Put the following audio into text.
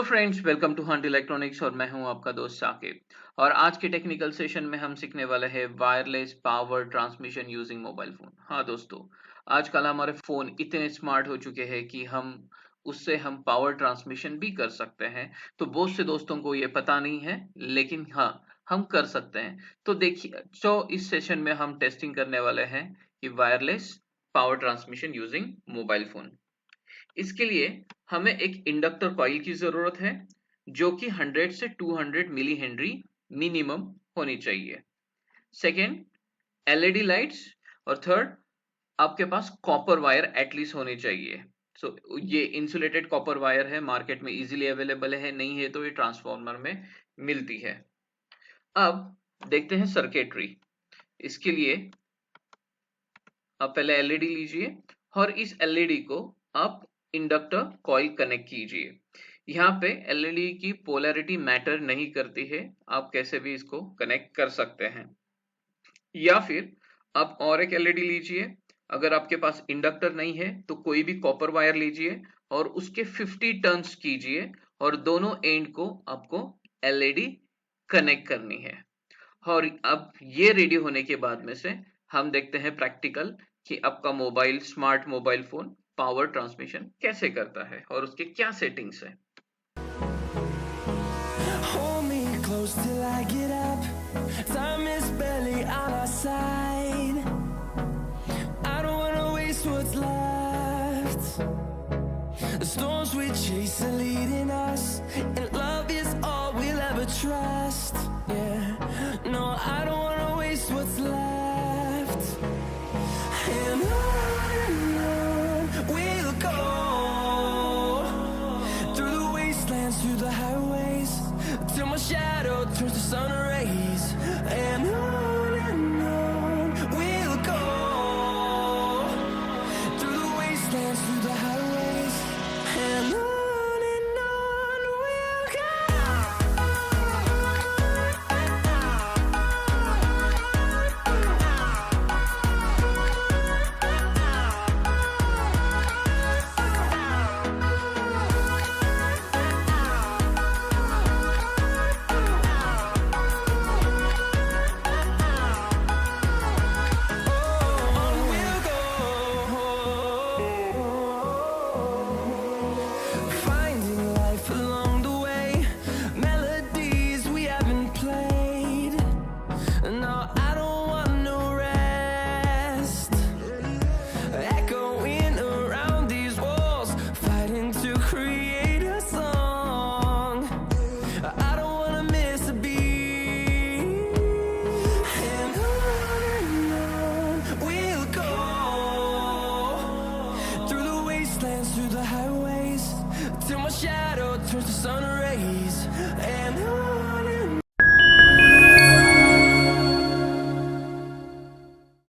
Friends, welcome to Hunt Electronics और मैं हूं आपका दोस्त साकिब। और आज के टेक्निकल सेशन में हम सीखने वाले हैं wireless power transmission using mobile phone. हाँ दोस्तों, आजकल हमारे फोन इतने स्मार्ट हो चुके हैं कि हम उससे पावर ट्रांसमिशन भी कर सकते हैं। तो बहुत से दोस्तों को ये पता नहीं है, लेकिन हाँ, हम कर सकते हैं। तो देखिए, तो इस सेशन में हम टेस्टिंग करने वाले हैं कि wireless power transmission using mobile phone. इसके लिए हमें एक इंडक्टर कॉइल की जरूरत है, जो कि 100 से 200 मिली हेनरी मिनिमम होनी चाहिए। Second, LED lights. और थर्ड, आपके पास कॉपर वायर एटलीस्ट होनी चाहिए। ये इंसुलेटेड कॉपर वायर है, मार्केट में इजीली अवेलेबल है, नहीं है तो ये ट्रांसफार्मर में मिलती है। अब देखते हैं सर्किटरी। इसके लिए आप पहले एलईडी लीजिए और इस एलईडी को आप इंडक्टर कॉइल कनेक्ट कीजिए। यहाँ पे एलईडी की पोलैरिटी मैटर नहीं करती है, आप कैसे भी इसको कनेक्ट कर सकते हैं। या फिर आप और एक एलईडी लीजिए। अगर आपके पास इंडक्टर नहीं है तो कोई भी कॉपर वायर लीजिए और उसके 50 टर्न्स कीजिए और दोनों एंड को आपको एलईडी कनेक्ट करनी है। और अब ये रेडी होने के बाद में से हम देखते हैं प्रैक्टिकल कि आपका smart mobile phone power transmission कैसे करता है और उसके क्या सेटिंग्स है। Hold me close till I get up. Time is barely on our side. I don't wanna waste what's left. The storms we chase are leading us, and love is all we'll ever trust. Yeah, no, I don't wanna waste what's left. And on we'll go, through the wastelands, through the highways, till my shadow turns to sun rays. And on we'll go, through the wastelands, through the highways, and on we'll go. Finding life along the way, melodies we haven't played. No, I don't want no rest. Echoing around these walls, fighting to create a song. I don't wanna miss a beat. And on we'll go, through the wastelands, through the highways, till my shadow turns to sun rays. And on